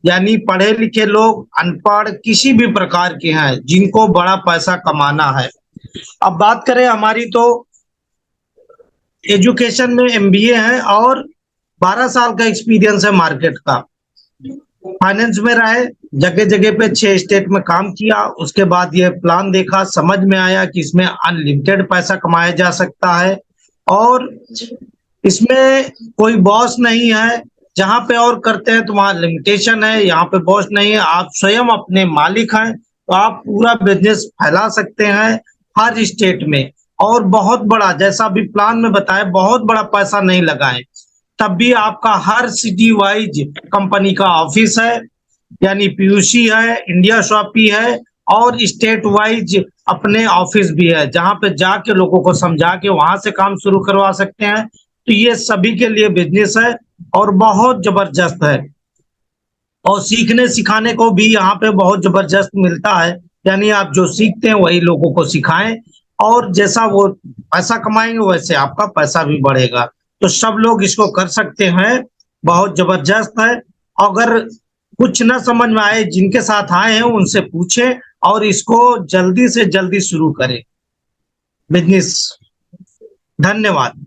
यानी पढ़े लिखे लोग, अनपढ़, किसी भी प्रकार के हैं जिनको बड़ा पैसा कमाना है। अब बात करें हमारी, तो एजुकेशन में एमबीए है और 12 साल का एक्सपीरियंस है मार्केट का। फाइनेंस में रहे, जगह जगह पे 6 स्टेट में काम किया। उसके बाद ये प्लान देखा, समझ में आया कि इसमें अनलिमिटेड पैसा कमाया जा सकता है और इसमें कोई बॉस नहीं है। जहां पे और करते हैं तो वहां लिमिटेशन है, यहाँ पे बॉस नहीं है, आप स्वयं अपने मालिक हैं। तो आप पूरा बिजनेस फैला सकते हैं हर स्टेट में। और बहुत बड़ा, जैसा अभी प्लान में बताया, बहुत बड़ा पैसा नहीं लगाए, तब भी आपका हर सिटी वाइज कंपनी का ऑफिस है, यानी पीयूसी है, इंडिया शॉपी है और स्टेट वाइज अपने ऑफिस भी है, जहां पे जाके लोगों को समझा के वहां से काम शुरू करवा सकते हैं। तो ये सभी के लिए बिजनेस है और बहुत जबरदस्त है। और सीखने सिखाने को भी यहाँ पे बहुत जबरदस्त मिलता है, यानी आप जो सीखते हैं वही लोगों को सिखाएं और जैसा वो पैसा कमाएंगे वैसे आपका पैसा भी बढ़ेगा। तो सब लोग इसको कर सकते हैं, बहुत जबरदस्त है। अगर कुछ न समझ में आए, जिनके साथ आए हैं उनसे पूछें और इसको जल्दी से जल्दी शुरू करें बिजनेस। धन्यवाद।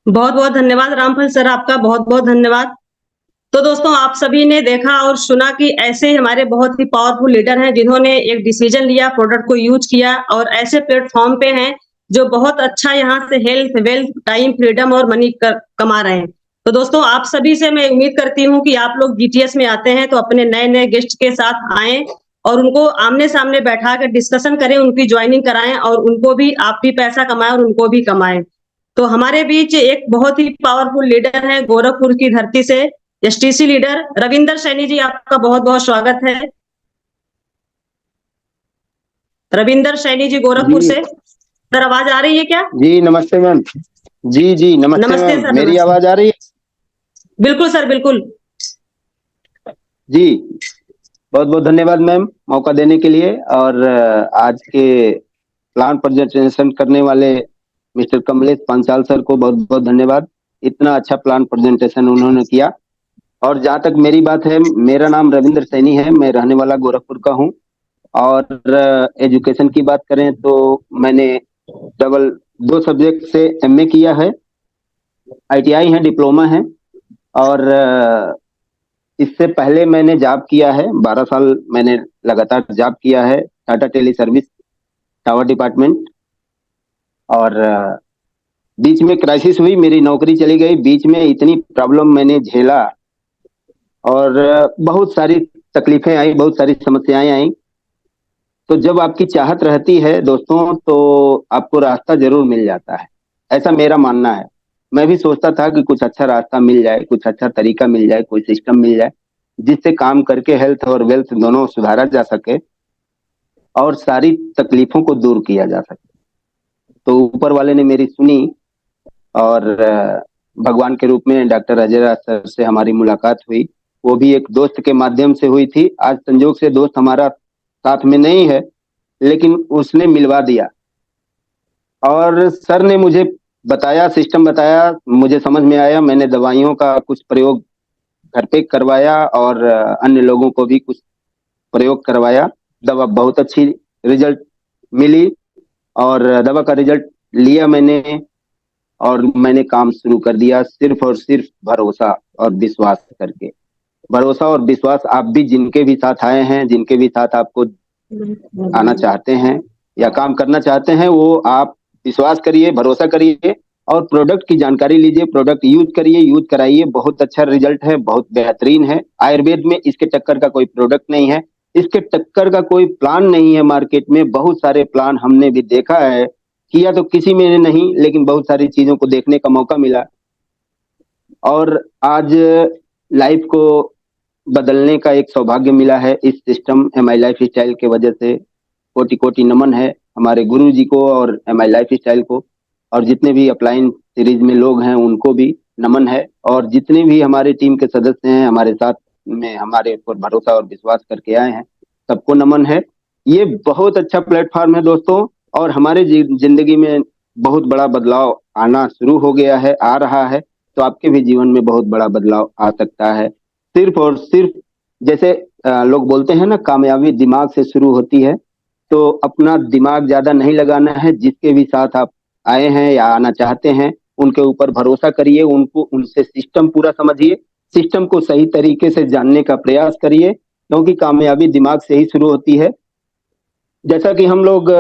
बहुत बहुत धन्यवाद रामफल सर, आपका बहुत बहुत धन्यवाद। तो दोस्तों, आप सभी ने देखा और सुना कि ऐसे हमारे बहुत ही पावरफुल लीडर हैं जिन्होंने एक डिसीजन लिया, प्रोडक्ट को यूज किया और ऐसे प्लेटफॉर्म पे हैं जो बहुत अच्छा यहाँ से हेल्थ, वेल्थ, टाइम, फ्रीडम और मनी कमा रहे हैं। तो दोस्तों, आप सभी से मैं उम्मीद करती हूँ कि आप लोग जीटीएस में आते हैं तो अपने नए नए गेस्ट के साथ आएं और उनको आमने सामने बैठा कर डिस्कशन करें, उनकी ज्वाइनिंग कराएं और उनको भी, आप भी पैसा कमाएं और उनको भी कमाएं। तो हमारे बीच एक बहुत ही पावरफुल लीडर है गोरखपुर की धरती से, एसटीसी लीडर रविंदर सैनी जी, आपका बहुत बहुत स्वागत है। रविंदर सैनी जी गोरखपुर से, सर आवाज आ रही है क्या? जी नमस्ते मैम। जी नमस्ते मैम, सर, मेरी आवाज आ रही है? बिल्कुल सर, बिल्कुल जी। बहुत बहुत धन्यवाद मैम मौका देने के लिए। और आज के प्लान प्रेजेंटेशन करने वाले मिस्टर कमलेश पांचाल सर को बहुत बहुत धन्यवाद। इतना अच्छा प्लान प्रेजेंटेशन उन्होंने किया। और जहाँ तक मेरी बात है, मेरा नाम रविंदर सैनी है, मैं रहने वाला गोरखपुर का हूँ। और एजुकेशन की बात करें तो मैंने डबल 2 सब्जेक्ट से एमए किया है, आईटीआई है, डिप्लोमा है। और इससे पहले मैंने जॉब किया है, 12 साल मैंने लगातार जॉब किया है Tata tele service tower department. और बीच में क्राइसिस हुई, मेरी नौकरी चली गई, बीच में इतनी प्रॉब्लम मैंने झेला और बहुत सारी तकलीफें आई, बहुत सारी समस्याएं आई। तो जब आपकी चाहत रहती है दोस्तों, तो आपको रास्ता जरूर मिल जाता है, ऐसा मेरा मानना है। मैं भी सोचता था कि कुछ अच्छा रास्ता मिल जाए, कुछ अच्छा तरीका मिल जाए, कोई सिस्टम मिल जाए जिससे काम करके हेल्थ और वेल्थ दोनों सुधारा जा सके और सारी तकलीफों को दूर किया जा सके। तो ऊपर वाले ने मेरी सुनी और भगवान के रूप में डॉक्टर अजय राज सर से हमारी मुलाकात हुई। वो भी एक दोस्त के माध्यम से हुई थी। आज संजोग से दोस्त हमारा साथ में नहीं है, लेकिन उसने मिलवा दिया और सर ने मुझे बताया, सिस्टम बताया, मुझे समझ में आया। मैंने दवाइयों का कुछ प्रयोग घर पे करवाया और अन्य लोगों को भी कुछ प्रयोग करवाया। दवा बहुत अच्छी रिजल्ट मिली और दवा का रिजल्ट लिया मैंने और मैंने काम शुरू कर दिया, सिर्फ और सिर्फ भरोसा और विश्वास करके। भरोसा और विश्वास, आप भी जिनके भी साथ आए हैं, जिनके भी साथ आपको आना चाहते हैं या काम करना चाहते हैं, वो आप विश्वास करिए, भरोसा करिए और प्रोडक्ट की जानकारी लीजिए, प्रोडक्ट यूज करिए, यूज कराइए। बहुत अच्छा रिजल्ट है, बहुत बेहतरीन है। आयुर्वेद में इसके टक्कर का कोई प्रोडक्ट नहीं है, इसके टक्कर का कोई प्लान नहीं है मार्केट में। बहुत सारे प्लान हमने भी देखा है, किया तो किसी में नहीं, लेकिन बहुत सारी चीजों को देखने का मौका मिला और आज लाइफ को बदलने का एक सौभाग्य मिला है इस सिस्टम MI लाइफ स्टाइल के वजह से। कोटि कोटि नमन है हमारे गुरु जी को और MI लाइफ स्टाइल को, और जितने भी अपलाइन सीरीज में लोग हैं उनको भी नमन है, और जितने भी हमारे टीम के सदस्य हैं हमारे साथ में हमारे ऊपर भरोसा और विश्वास करके आए हैं, सबको नमन है। ये बहुत अच्छा प्लेटफॉर्म है दोस्तों, और हमारे जिंदगी में बहुत बड़ा बदलाव आना शुरू हो गया है, आ रहा है। तो आपके भी जीवन में बहुत बड़ा बदलाव आ सकता है। सिर्फ और सिर्फ जैसे लोग बोलते हैं ना, कामयाबी दिमाग से शुरू होती है। तो अपना दिमाग ज्यादा नहीं लगाना है, जिसके भी साथ आप आए हैं या आना चाहते हैं उनके ऊपर भरोसा करिए, उनसे सिस्टम पूरा समझिए, सिस्टम को सही तरीके से जानने का प्रयास करिए, क्योंकि कामयाबी दिमाग से ही शुरू होती है। जैसा कि हम लोग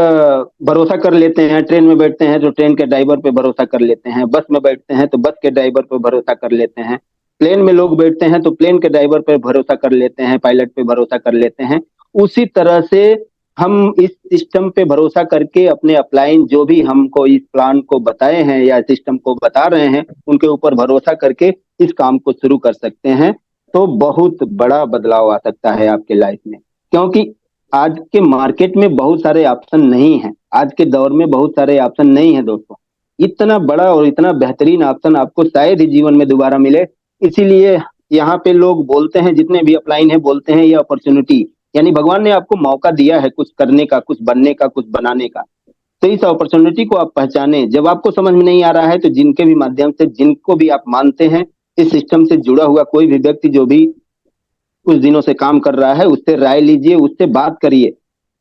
भरोसा कर लेते हैं, ट्रेन में बैठते हैं तो ट्रेन के ड्राइवर पे भरोसा कर लेते हैं, बस में बैठते हैं तो बस के ड्राइवर पे भरोसा कर लेते हैं, प्लेन में लोग बैठते हैं तो प्लेन के ड्राइवर पे भरोसा कर लेते हैं, पायलट पे भरोसा कर लेते हैं। उसी तरह से हम इस सिस्टम पे भरोसा करके अपने अपलाइन जो भी हमको इस प्लान को बताए हैं या सिस्टम को बता रहे हैं, उनके ऊपर भरोसा करके इस काम को शुरू कर सकते हैं। तो बहुत बड़ा बदलाव आ सकता है आपके लाइफ में, क्योंकि आज के मार्केट में बहुत सारे ऑप्शन नहीं है, आज के दौर में बहुत सारे ऑप्शन नहीं है दोस्तों। इतना बड़ा और इतना बेहतरीन ऑप्शन आपको शायद ही जीवन में दोबारा मिले। इसीलिए यहाँ पे लोग बोलते हैं, जितने भी अपलाइन है बोलते हैं, ये अपॉर्चुनिटी यानी भगवान ने आपको मौका दिया है कुछ करने का, कुछ बनने का, कुछ बनाने का। तो इस अपॉर्चुनिटी को आप पहचाने। जब आपको समझ में नहीं आ रहा है तो जिनके भी माध्यम से, जिनको भी आप मानते हैं, इस सिस्टम से जुड़ा हुआ कोई भी व्यक्ति जो भी कुछ दिनों से काम कर रहा है, उससे राय लीजिए, उससे बात करिए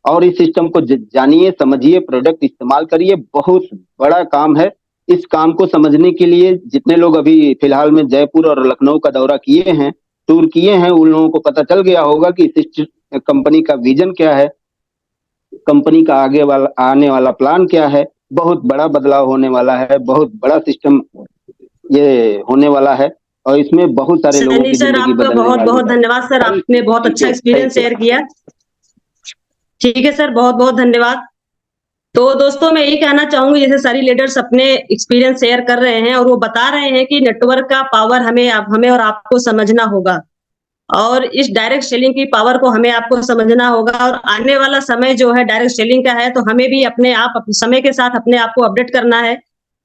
और इस सिस्टम को जानिए, समझिए, प्रोडक्ट इस्तेमाल करिए। बहुत बड़ा काम है। इस काम को समझने के लिए जितने लोग अभी फिलहाल में जयपुर और लखनऊ का दौरा किए हैं, टूर किए हैं, उन लोगों को पता चल गया होगा कि इस कंपनी का विजन क्या है, कंपनी का आने वाला प्लान क्या है। बहुत बड़ा बदलाव होने वाला है, बहुत बड़ा सिस्टम ये होने वाला है, और इसमें बहुत सारे लोगों सैनी की सर, जिंदगी आपका बदलने बहुत वाली बहुत है। धन्यवाद सर, आपने बहुत अच्छा एक्सपीरियंस शेयर किया। ठीक है सर, बहुत बहुत धन्यवाद। तो दोस्तों मैं यही कहना चाहूंगी, जैसे सारी लीडर्स अपने एक्सपीरियंस शेयर कर रहे हैं और वो बता रहे हैं कि नेटवर्क का पावर हमें और आपको समझना होगा, और इस डायरेक्ट सेलिंग की पावर को हमें आपको समझना होगा। और आने वाला समय जो है डायरेक्ट सेलिंग का है, तो हमें भी अपने आप अपने समय के साथ अपने आप को अपडेट करना है।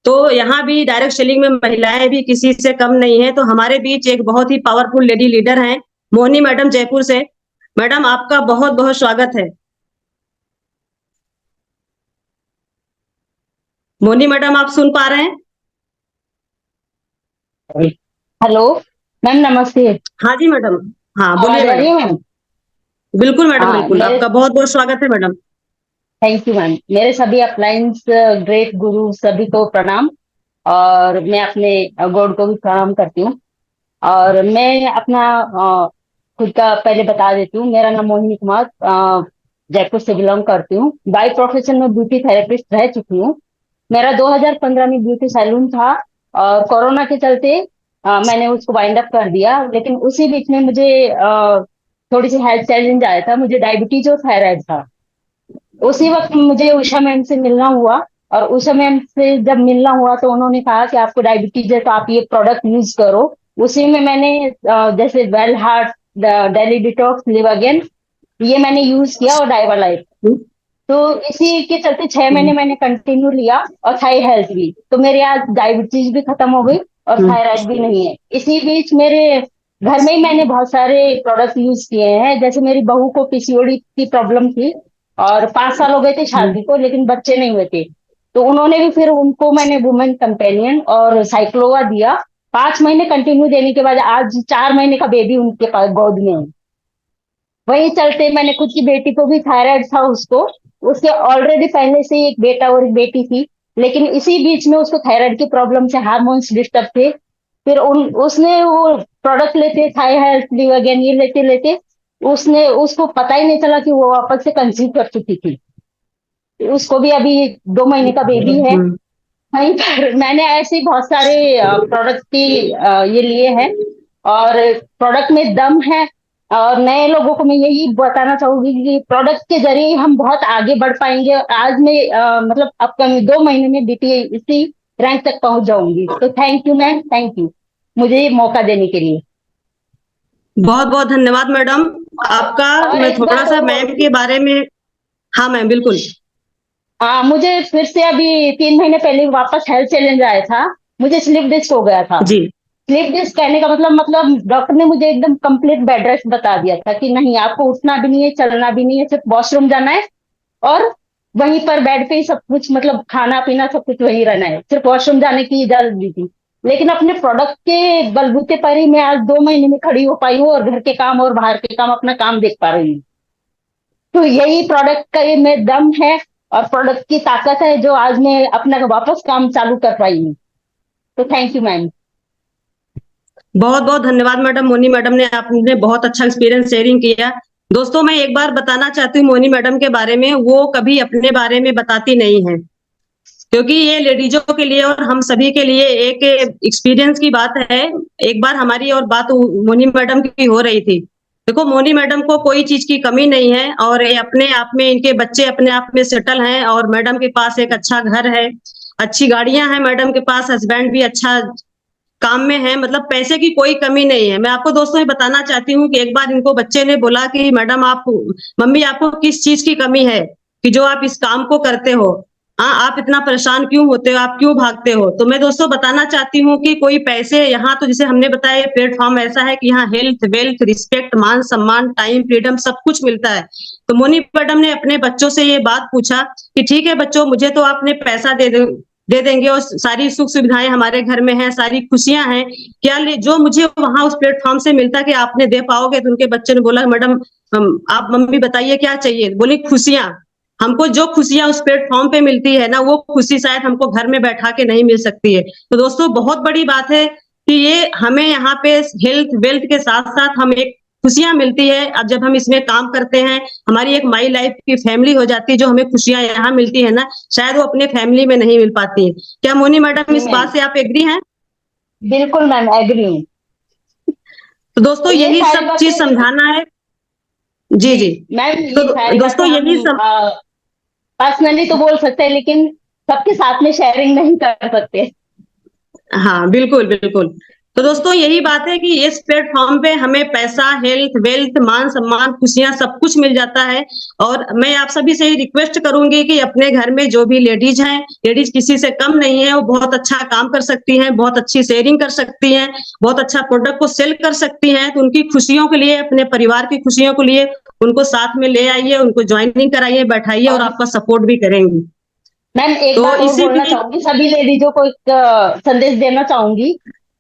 तो यहाँ भी डायरेक्ट सेलिंग में महिलाएं भी किसी से कम नहीं है। तो हमारे बीच एक बहुत ही पावरफुल लेडी लीडर हैं, मोहिनी मैडम जयपुर से। मैडम आपका बहुत बहुत स्वागत है। मोहिनी मैडम, आप सुन पा रहे हैं? हेलो मैम, नमस्ते। हाँ जी मैडम, हाँ बोलिए आवाज आ रही मैडम। है मैम? बिल्कुल मैडम, हाँ, बिल्कुल, आपका बहुत बहुत स्वागत है मैडम। Thank you ma'am. मेरे सभी अपलाइंस ग्रेट गुरु सभी को प्रणाम, और मैं अपने गॉड को भी प्रणाम करती हूँ। और मैं अपना खुद का पहले बता देती हूँ। मेरा नाम मोहिनी कुमार, जयपुर से बिलोंग करती हूँ। बाय प्रोफेशन में ब्यूटी थेरेपिस्ट रह चुकी हूँ। मेरा 2015 में ब्यूटी सैलून था, और कोरोना के चलते मैंने उसको वाइंड अप कर दिया। लेकिन उसी बीच में मुझे थोड़ी सी हेल्थ चैलेंज आया था, मुझे डायबिटीज और थायराइड था। उसी वक्त मुझे उषा मैम से मिलना हुआ, और उषा मैम से जब मिलना हुआ तो उन्होंने कहा कि आपको डायबिटीज है तो आप ये प्रोडक्ट यूज करो। उसी में मैंने जैसे well heart, daily detox, live again, ये मैंने यूज किया, और डाइवा लाइफ। तो इसी के चलते 6 महीने मैंने कंटिन्यू लिया, और थाई हेल्थ भी। तो मेरे आज डायबिटीज भी खत्म हो गई और थायराइड भी नहीं है। इसी बीच मेरे घर में ही मैंने बहुत सारे प्रोडक्ट यूज किए हैं। जैसे मेरी बहू को पीसीओडी की प्रॉब्लम थी, और 5 साल हो गए थे शादी को, लेकिन बच्चे नहीं हुए थे। तो उन्होंने भी, फिर उनको मैंने वुमेन कंपेनियन और साइक्लोवा दिया। 5 महीने कंटिन्यू देने के बाद आज 4 महीने का बेबी उनके पास गोद में है। वही चलते मैंने खुद की बेटी को भी, थायराइड था उसको, उसके ऑलरेडी पहले से ही एक बेटा और एक बेटी थी, लेकिन इसी बीच में उसको थायराइड की प्रॉब्लम से हार्मोन्स डिस्टर्ब थे। फिर उसने वो प्रोडक्ट लेते, थाई हेल्थ, लिव अगेन, ये लेते लेते उसको पता ही नहीं चला कि वो वापस से कंसीव कर चुकी थी। उसको भी अभी 2 महीने का बेबी है। वहीं पर मैंने ऐसे ही बहुत सारे प्रोडक्ट की ये लिए हैं, और प्रोडक्ट में दम है। और नए लोगों को मैं यही बताना चाहूंगी कि प्रोडक्ट के जरिए हम बहुत आगे बढ़ पाएंगे। आज मैं मतलब अपकमिंग 2 महीने में बीटी इसी रैंक तक पहुंच जाऊंगी। तो thank you ma'am, thank you मुझे ये मौका देने के लिए। बहुत बहुत धन्यवाद मैडम आपका। और मैं एक थोड़ा बात सा और मैम के बारे में, हाँ मैम बिल्कुल। मुझे फिर से अभी 3 महीने पहले वापस हेल्थ चैलेंज आया था। मुझे स्लिप डिस्क हो गया था। जी स्लिप डिस्क कहने का मतलब डॉक्टर ने मुझे एकदम कंप्लीट बेड रेस्ट बता दिया था कि नहीं, आपको उठना भी नहीं है, चलना भी नहीं है, सिर्फ वॉशरूम जाना है और वहीं पर बेड पे ही सब कुछ, मतलब खाना पीना सब कुछ वही रहना है, सिर्फ वॉशरूम जाने की इजाजत दी थी। लेकिन अपने प्रोडक्ट के बलबूते पर ही मैं आज 2 महीने में खड़ी हो पाई हूँ और घर के काम और बाहर के काम, अपना काम देख पा रही हूँ। तो यही प्रोडक्ट का ये में दम है और प्रोडक्ट की ताकत है जो आज मैं अपना वापस काम चालू कर पाई हूँ। तो थैंक यू मैम। बहुत बहुत धन्यवाद मैडम। मोनी मैडम ने आपने बहुत अच्छा एक्सपीरियंस शेयरिंग किया। दोस्तों मैं एक बार बताना चाहती हूँ मोनी मैडम के बारे में, वो कभी अपने बारे में बताती नहीं है, क्योंकि ये लेडीजों के लिए और हम सभी के लिए एक एक्सपीरियंस की बात है। एक बार हमारी और बात मोनी मैडम की हो रही थी। देखो मोनी मैडम को कोई चीज की कमी नहीं है और ये अपने आप में, इनके बच्चे अपने आप में सेटल हैं और मैडम के पास एक अच्छा घर है, अच्छी गाड़ियां हैं मैडम के पास, हस्बैंड भी अच्छा काम में है, मतलब पैसे की कोई कमी नहीं है। मैं आपको दोस्तों ये बताना चाहती हूँ कि एक बार इनको बच्चे ने बोला कि मैडम आप, मम्मी आपको किस चीज की कमी है कि जो आप इस काम को करते हो, हाँ आप इतना परेशान क्यों होते हो, आप क्यों भागते हो। तो मैं दोस्तों बताना चाहती हूँ कि कोई पैसे यहाँ, तो जैसे हमने बताया प्लेटफॉर्म ऐसा है कि यहाँ हेल्थ वेल्थ रिस्पेक्ट मान सम्मान टाइम फ्रीडम सब कुछ मिलता है। तो मोनी मैडम ने अपने बच्चों से ये बात पूछा कि ठीक है बच्चों, मुझे तो आपने पैसा दे देंगे और सारी सुख सुविधाएं हमारे घर में हैं, सारी खुशियां हैं, क्या जो मुझे वहां उस प्लेटफॉर्म से मिलता कि आपने दे पाओगे। तो उनके बच्चे ने बोला मैडम आप मम्मी बताइए क्या चाहिए। बोली खुशियां, हमको जो खुशियां उस प्लेटफॉर्म पे मिलती है ना, वो खुशी शायद हमको घर में बैठा के नहीं मिल सकती है। तो दोस्तों बहुत बड़ी बात है कि ये हमें यहाँ पे हेल्थ वेल्थ के साथ साथ हम एक खुशियां मिलती है। अब जब हम इसमें काम करते हैं, हमारी एक माई लाइफ की फैमिली हो जाती है, जो हमें खुशियां यहाँ मिलती है ना, शायद वो अपने फैमिली में नहीं मिल पाती है। क्या मोनी मैडम जी इस मैम, बात से आप एग्री हैं? बिल्कुल मैम एग्री हूँ। तो दोस्तों तो ये यही सारी सब चीज बातें, समझाना है। जी जी जी। मैम, तो ये सारी बातें दोस्तों यही हम सब, पर्सनली तो बोल सकते हैं लेकिन सबके साथ में शेयरिंग नहीं कर सकते। हाँ बिल्कुल बिल्कुल। तो दोस्तों यही बात है कि इस प्लेटफॉर्म पे हमें पैसा हेल्थ वेल्थ मान सम्मान खुशियां सब कुछ मिल जाता है। और मैं आप सभी से ही रिक्वेस्ट करूंगी कि अपने घर में जो भी लेडीज हैं, लेडीज किसी से कम नहीं है, वो बहुत अच्छा काम कर सकती हैं, बहुत अच्छी शेयरिंग कर सकती हैं, बहुत अच्छा प्रोडक्ट को सेल कर सकती हैं। तो उनकी खुशियों के लिए, अपने परिवार की खुशियों के लिए उनको साथ में ले आइए, उनको ज्वाइनिंग कराइए, बैठाइए और और आपका सपोर्ट भी करेंगी। मैम एक तो बात और इसी बोलना बीच, चाहूंगी, सभी लेडीजों को एक संदेश देना चाहूंगी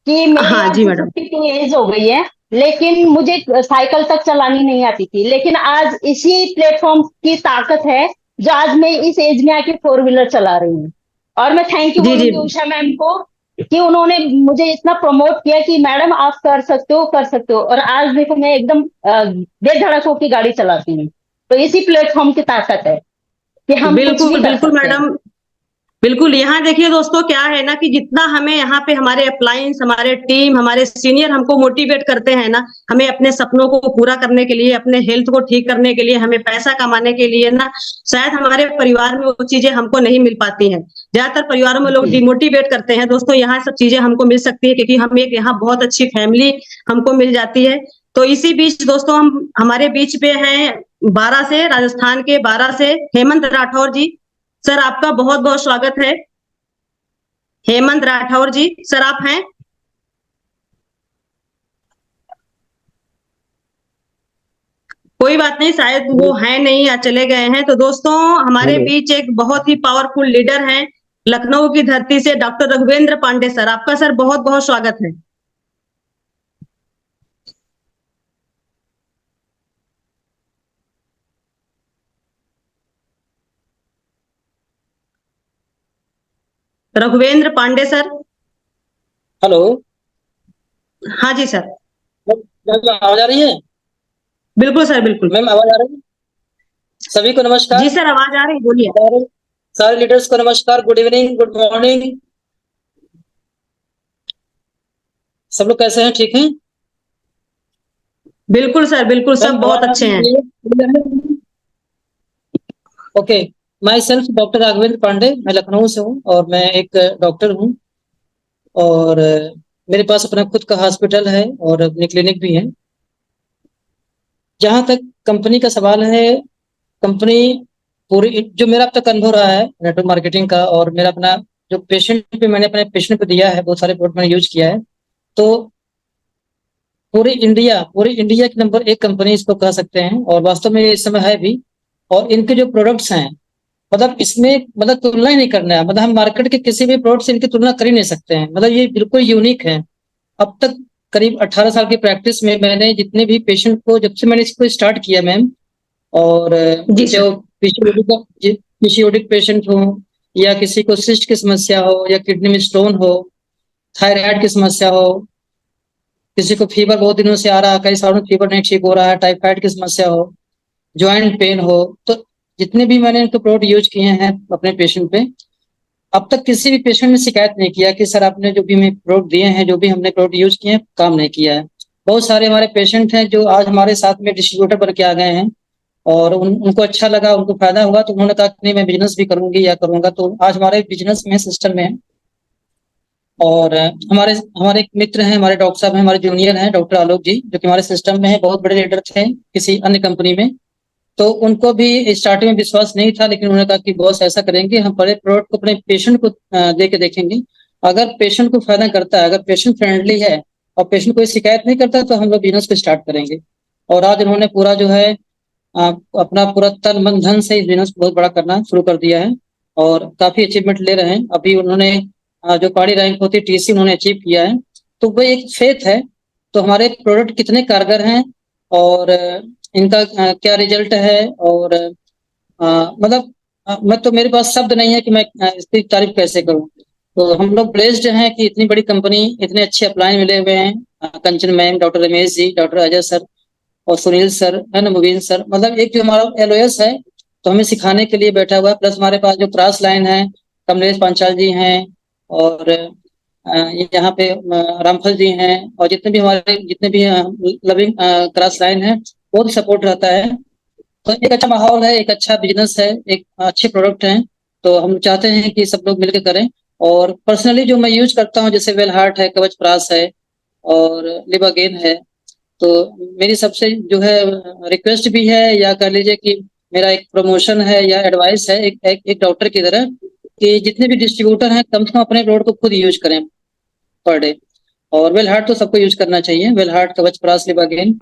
कि मेरी हाँ जी आज मैडम। 52 एज हो गई है, लेकिन मुझे साइकिल तक चलानी नहीं आती थी। लेकिन आज इसी प्लेटफॉर्म की ताकत है जो आज मैं इस एज में आके 4 व्हीलर चला रही हूँ। और मैं थैंक यू जी जी बोलूंगी उषा मैम को कि उन्होंने मुझे इतना प्रमोट किया कि मैडम आप कर सकते हो, कर सकते हो। और आज देखो मैं एकदम बेधड़क होकर गाड़ी चलाती हूँ। तो इसी प्लेटफॉर्म की ताकत है कि हम कुछ भी बिल्कुल कर बिल्कुल सकते हैं। मैडम। बिल्कुल, यहाँ देखिए दोस्तों क्या है ना कि जितना हमें यहाँ पे हमारे अप्लायंस, हमारे टीम, हमारे सीनियर हमको मोटिवेट करते हैं ना, हमें अपने सपनों को पूरा करने के लिए, अपने हेल्थ को ठीक करने के लिए, हमें पैसा कमाने के लिए ना, शायद हमारे परिवार में वो चीजें हमको नहीं मिल पाती हैं। ज्यादातर परिवारों में लोग डिमोटिवेट करते हैं। दोस्तों यहाँ सब चीजें हमको मिल सकती है क्योंकि हम एक यहाँ बहुत अच्छी फैमिली हमको मिल जाती है। तो इसी बीच दोस्तों हम हमारे बीच पे हैं बारह से, राजस्थान के बारह से हेमंत राठौर जी। सर आपका बहुत बहुत स्वागत है। हेमंत राठौर जी सर आप हैं? कोई बात नहीं, शायद वो हैं नहीं या चले गए हैं। तो दोस्तों हमारे हेलो। बीच एक बहुत ही पावरफुल लीडर हैं, लखनऊ की धरती से डॉक्टर रघुवेंद्र पांडे सर। आपका सर बहुत बहुत स्वागत है। रघुवेंद्र पांडे सर। हेलो हाँ जी सर। मैम, आवाज आ रही है? बिल्कुल सर बिल्कुल। मैम आवाज आ रही है? सभी को जी नमस्कार। सर आवाज आ रही, बोलिए। सारे सारे लीडर्स को नमस्कार, गुड इवनिंग, गुड मॉर्निंग। सब लोग कैसे हैं, ठीक हैं? बिल्कुल सर बिल्कुल, मैम सब बहुत आवाज आ अच्छे हैं। रही है? Okay. Myself doctor Raghavendra Pandey, मैं लखनऊ से हूँ और मैं एक डॉक्टर हूँ। और मेरे पास अपना खुद का हॉस्पिटल है और अपनी क्लिनिक भी है। जहाँ तक कंपनी का सवाल है, कंपनी पूरी जो मेरा अब तक अनुभव रहा है नेटवर्क मार्केटिंग का, और मेरा अपना जो पेशेंट पे मैंने अपने पेशेंट पे दिया है, बहुत सारे प्रोडक्ट मैंने यूज किया है, तो पूरे इंडिया की नंबर 1 कंपनी इसको कह सकते हैं, और वास्तव में इस समय है भी। और इनके जो प्रोडक्ट्स हैं, मतलब इसमें मतलब तुलना ही नहीं करना है, मतलब हम मार्केट के किसी भी प्रोडक्ट से इनकी तुलना कर ही नहीं सकते हैं, मतलब ये बिल्कुल यूनिक है। अब तक करीब 18 साल की प्रैक्टिस में मैंने जितने भी पेशेंट को, जब से मैंने इसको स्टार्ट किया मैम, और जी सर। जो पीसीओडिक पेशेंट हो, या किसी को सिस्ट की समस्या हो, या किडनी में स्टोन हो, थायराइड की समस्या हो, किसी को फीवर बहुत दिनों से आ रहा है, कई सालों में फीवर नहीं ठीक हो रहा है, टाइफाइड की समस्या हो, ज्वाइंट पेन हो, तो जितने भी मैंने इनके प्रोडक्ट यूज किए हैं अपने पेशेंट पे, अब तक किसी भी पेशेंट ने शिकायत नहीं किया कि सर आपने जो भी हमें प्रोडक्ट दिए हैं, जो भी हमने प्रोडक्ट यूज किए हैं, काम नहीं किया है। बहुत सारे हमारे पेशेंट हैं जो आज हमारे साथ में डिस्ट्रीब्यूटर बन के आ गए हैं, और उनको अच्छा लगा, उनको फायदा हुआ, तो उन्होंने कहा कि नहीं मैं बिजनेस भी करूंगी या करूंगा, तो आज हमारे बिजनेस में सिस्टम में है। और हमारे हमारे एक मित्र हैं, हमारे डॉक्टर साहब हैं, हमारे जूनियर हैं डॉक्टर आलोक जी, जो कि हमारे सिस्टम में है, बहुत बड़े लीडर थे किसी अन्य कंपनी में। तो उनको भी स्टार्टिंग में विश्वास नहीं था, लेकिन उन्होंने कहा कि बॉस ऐसा करेंगे, हम बड़े प्रोडक्ट को अपने पेशेंट को दे के देखेंगे, अगर पेशेंट को फायदा करता है, अगर पेशेंट फ्रेंडली है और पेशेंट कोई शिकायत नहीं करता, तो हम लोग बिजनेस को स्टार्ट करेंगे। और आज उन्होंने पूरा जो है अपना पूरा तन मन धन से इस बिजनेस को बहुत बड़ा करना शुरू कर दिया है, और काफी अचीवमेंट ले रहे हैं। अभी उन्होंने जो पहाड़ी रैंक होती है टीसी उन्होंने अचीव किया है, तो वो एक फेथ है। तो हमारे प्रोडक्ट कितने कारगर हैं, और इनका क्या रिजल्ट है, और मतलब मैं तो, मेरे पास शब्द नहीं है कि मैं इसकी तारीफ कैसे करूं। तो हम लोग ब्लेस्ड हैं कि इतनी बड़ी कंपनी, इतने अच्छे अपलाइन मिले हुए हैं, कंचन ma'am, doctor Ramesh ji, doctor Ajay sir, और सुनील सर है ना, मुबीन सर, मतलब एक जो हमारा एलओएस है तो हमें सिखाने के लिए बैठा हुआ है। प्लस हमारे पास जो क्रॉस लाइन है, कमलेश पांचाल जी हैं, और यहाँ पे रामफल जी हैं, और जितने भी लविंग क्रॉस लाइन है, बहुत सपोर्ट रहता है। तो एक अच्छा माहौल है, एक अच्छा बिजनेस है, एक अच्छे प्रोडक्ट हैं, तो हम चाहते हैं कि सब लोग मिलकर करें। और पर्सनली जो मैं यूज करता हूँ, जैसे वेल हार्ट है, कवच प्रास है, और लिबागेन है, तो मेरी सबसे जो है रिक्वेस्ट भी है, या कह लीजिए कि मेरा एक प्रमोशन है या एडवाइस है, एक डॉक्टर की तरह, कि जितने भी डिस्ट्रीब्यूटर हैं कम से कम अपने प्रोडक्ट को खुद यूज करें पर डे। और वेल हार्ट तो सबको यूज करना चाहिए, वेल हार्ट, कवच प्रास, लिबागेन।